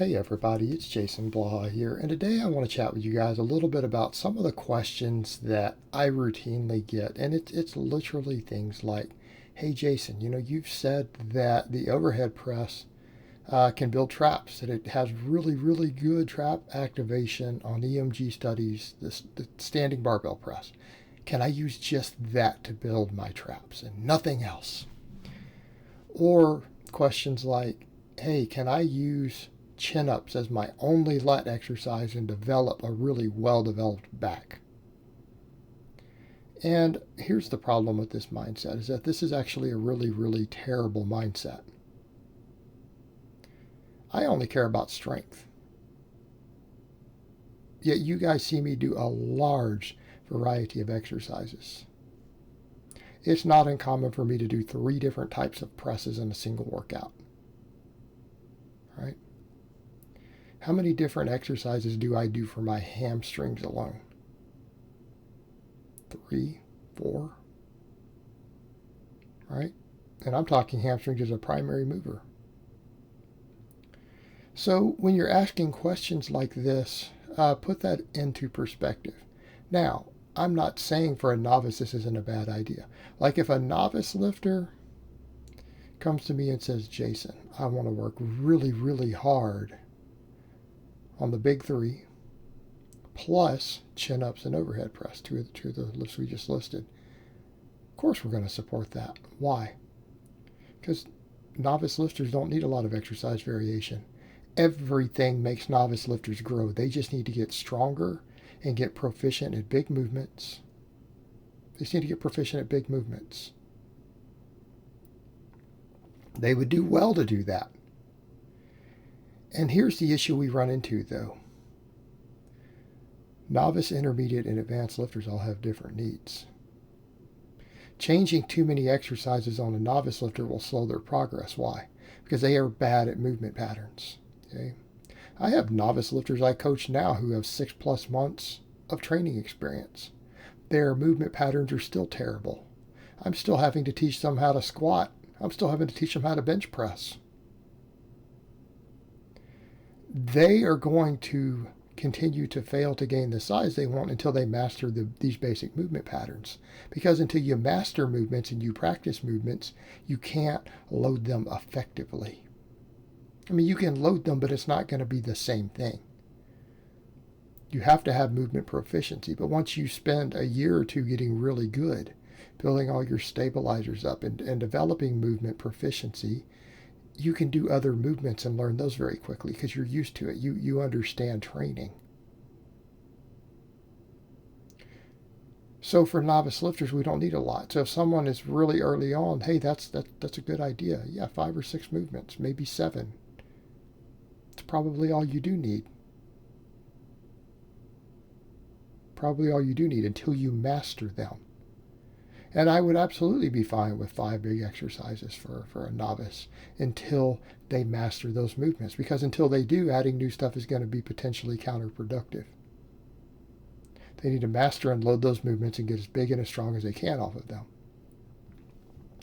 Hey everybody, it's Jason Blaha here, and today I want to chat with you guys a little bit about some of the questions that I routinely get, and it's literally things like, hey Jason, you've said that the overhead press can build traps, that it has really, really good trap activation on EMG studies, the standing barbell press. Can I use just that to build my traps and nothing else? Or questions like, hey, can I use chin-ups as my only lat exercise and develop a really well-developed back? And here's the problem with this mindset, is that this is actually a really, really terrible mindset. I only care about strength. Yet you guys see me do a large variety of exercises. It's not uncommon for me to do 3 different types of presses in a single workout. Right? How many different exercises do I do for my hamstrings alone? 3, 4, right? And I'm talking hamstrings as a primary mover. So when you're asking questions like this, put that into perspective. Now, I'm not saying for a novice this isn't a bad idea. Like if a novice lifter comes to me and says, Jason, I want to work really, really hard on the big 3, plus chin-ups and overhead press, two of the lifts we just listed. Of course we're going to support that. Why? Because novice lifters don't need a lot of exercise variation. Everything makes novice lifters grow. They just need to get stronger and get proficient at big movements. They just need to get proficient at big movements. They would do well to do that. And here's the issue we run into, though. Novice, intermediate, and advanced lifters all have different needs. Changing too many exercises on a novice lifter will slow their progress. Why? Because they are bad at movement patterns. Okay? I have novice lifters I coach now who have 6+ months of training experience. Their movement patterns are still terrible. I'm still having to teach them how to squat. I'm still having to teach them how to bench press. They are going to continue to fail to gain the size they want until they master these basic movement patterns. Because until you master movements and you practice movements, you can't load them effectively. I mean, you can load them, but it's not going to be the same thing. You have to have movement proficiency, but once you spend a year or two getting really good, building all your stabilizers up and developing movement proficiency, you can do other movements and learn those very quickly because you're used to it. You understand training. So for novice lifters, we don't need a lot. So if someone is really early on, hey, that's a good idea. Yeah, 5 or 6 movements, maybe 7. It's probably all you do need. Probably all you do need until you master them. And I would absolutely be fine with 5 big exercises for a novice until they master those movements. Because until they do, adding new stuff is going to be potentially counterproductive. They need to master and load those movements and get as big and as strong as they can off of them.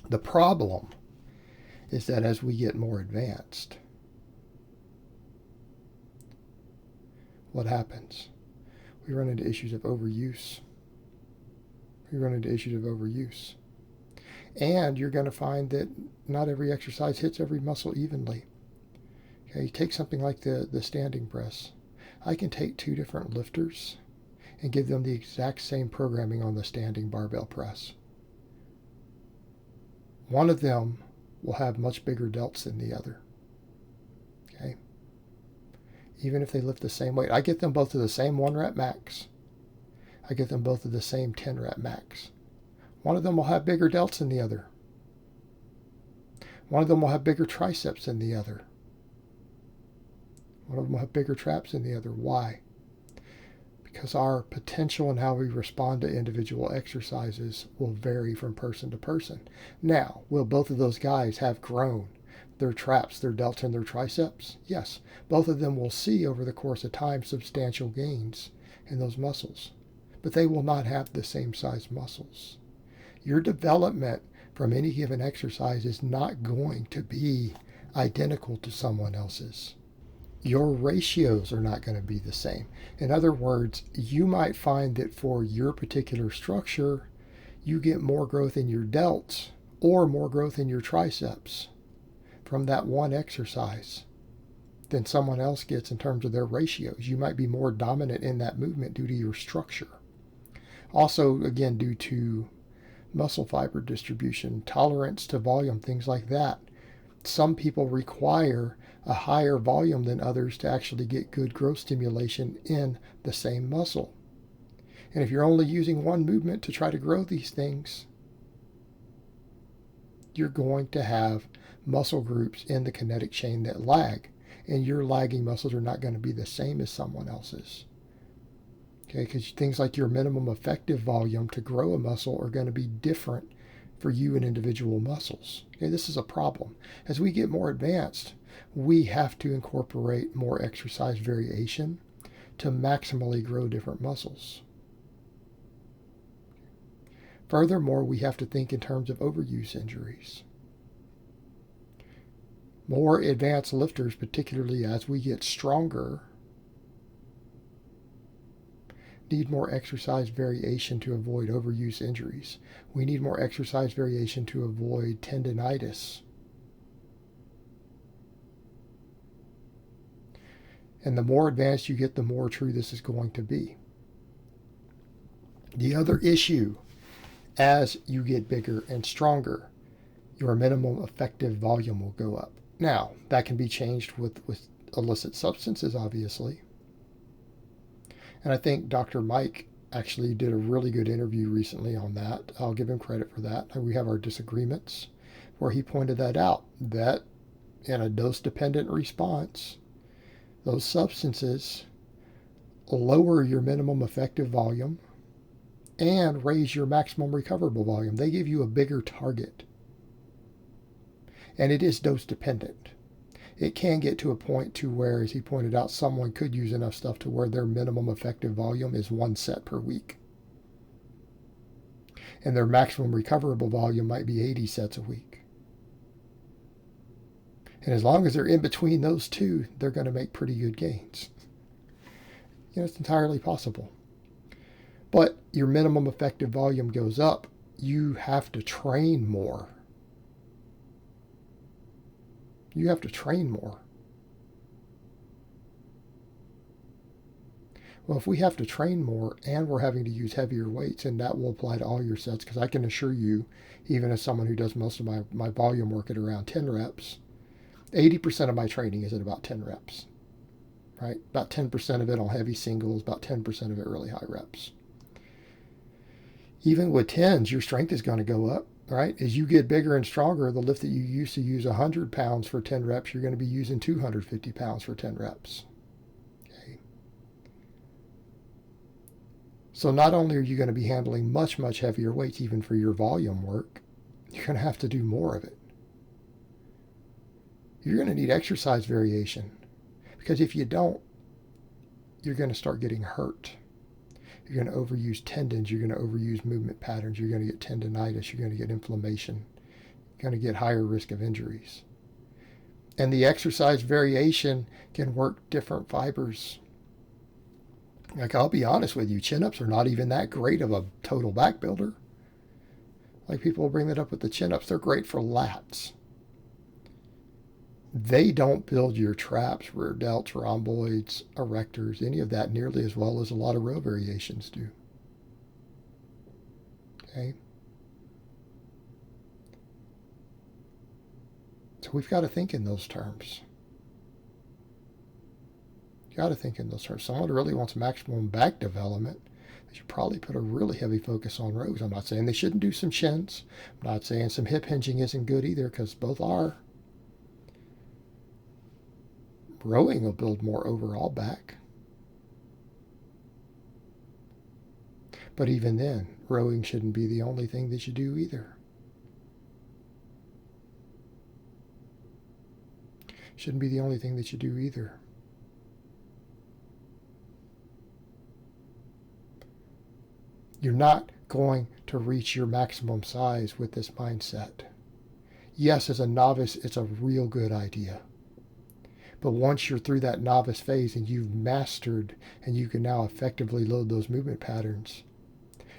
The problem is that as we get more advanced, what happens? We run into issues of overuse. And you're going to find that not every exercise hits every muscle evenly. Okay, take something like the standing press. I can take 2 different lifters and give them the exact same programming on the standing barbell press. One of them will have much bigger delts than the other. Okay? Even if they lift the same weight. I get them both to the same 1 rep max. I get them both to the same 10 rep max. One of them will have bigger delts than the other. One of them will have bigger triceps than the other. One of them will have bigger traps than the other. Why? Because our potential and how we respond to individual exercises will vary from person to person. Now, will both of those guys have grown their traps, their delts, and their triceps? Yes. Both of them will see over the course of time substantial gains in those muscles. But they will not have the same size muscles. Your development from any given exercise is not going to be identical to someone else's. your ratios are not going to be the same. In other words, you might find that for your particular structure, you get more growth in your delts or more growth in your triceps from that one exercise than someone else gets in terms of their ratios. You might be more dominant in that movement due to your structure. Also, again, due to muscle fiber distribution, tolerance to volume, things like that. Some people require a higher volume than others to actually get good growth stimulation in the same muscle. And if you're only using one movement to try to grow these things, you're going to have muscle groups in the kinetic chain that lag, and your lagging muscles are not going to be the same as someone else's. Okay, because things like your minimum effective volume to grow a muscle are going to be different for you and individual muscles. Okay, this is a problem. As we get more advanced, we have to incorporate more exercise variation to maximally grow different muscles. Furthermore, we have to think in terms of overuse injuries. More advanced lifters, particularly as we get stronger, need more exercise variation to avoid overuse injuries. We need more exercise variation to avoid tendinitis. And the more advanced you get, the more true this is going to be. The other issue, as you get bigger and stronger, your minimum effective volume will go up. Now, that can be changed with illicit substances, obviously. And I think Dr. Mike actually did a really good interview recently on that. I'll give him credit for that. We have our disagreements where he pointed that out, that in a dose-dependent response, those substances lower your minimum effective volume and raise your maximum recoverable volume. They give you a bigger target. And it is dose-dependent. It can get to a point to where, as he pointed out, someone could use enough stuff to where their minimum effective volume is 1 set per week. And their maximum recoverable volume might be 80 sets a week. And as long as they're in between those two, they're going to make pretty good gains. You know, it's entirely possible. But your minimum effective volume goes up. You have to train more. You have to train more. Well, if we have to train more and we're having to use heavier weights, and that will apply to all your sets, because I can assure you, even as someone who does most of my volume work at around 10 reps, 80% of my training is at about 10 reps, right? About 10% of it on heavy singles, about 10% of it really high reps. Even with 10s, your strength is going to go up, right? As you get bigger and stronger, the lift that you used to use 100 pounds for 10 reps, you're going to be using 250 pounds for 10 reps. Okay. So not only are you going to be handling much, much heavier weights, even for your volume work, you're going to have to do more of it. You're going to need exercise variation, because if you don't, you're going to start getting hurt. You're going to overuse tendons. You're going to overuse movement patterns. You're going to get tendinitis. You're going to get inflammation. You're going to get higher risk of injuries. And the exercise variation can work different fibers. Like, I'll be honest with you, chin-ups are not even that great of a total back builder. Like, people will bring that up with the chin-ups. They're great for lats. They don't build your traps, rear delts, rhomboids, erectors, any of that nearly as well as a lot of row variations do. Okay? So we've got to think in those terms. You've got to think in those terms. Someone who really wants maximum back development, they should probably put a really heavy focus on rows. I'm not saying they shouldn't do some shins. I'm not saying some hip hinging isn't good either, because both are. Rowing will build more overall back. But even then, rowing shouldn't be the only thing that you do either. Shouldn't be the only thing that you do either. You're not going to reach your maximum size with this mindset. Yes, as a novice, it's a real good idea. But once you're through that novice phase and you've mastered and you can now effectively load those movement patterns,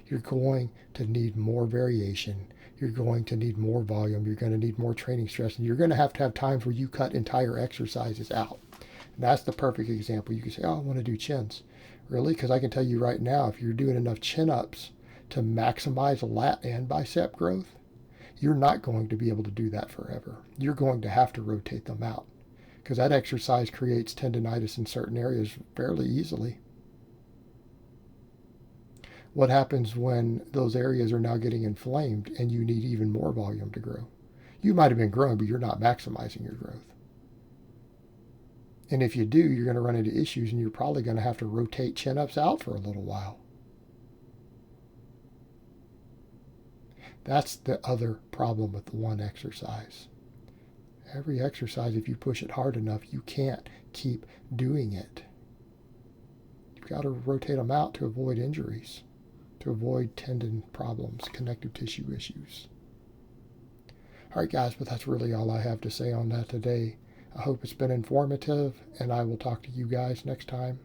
you're going to need more variation. You're going to need more volume. You're going to need more training stress. And you're going to have times where you cut entire exercises out. And that's the perfect example. You can say, oh, I want to do chins. Really? Because I can tell you right now, if you're doing enough chin-ups to maximize lat and bicep growth, you're not going to be able to do that forever. You're going to have to rotate them out because that exercise creates tendonitis in certain areas fairly easily. What happens when those areas are now getting inflamed and you need even more volume to grow? You might have been growing, but you're not maximizing your growth. And if you do, you're going to run into issues and you're probably going to have to rotate chin-ups out for a little while. That's the other problem with the one exercise. Every exercise, if you push it hard enough, you can't keep doing it. You've got to rotate them out to avoid injuries, to avoid tendon problems, connective tissue issues. All right, guys, but that's really all I have to say on that today. I hope it's been informative, and I will talk to you guys next time.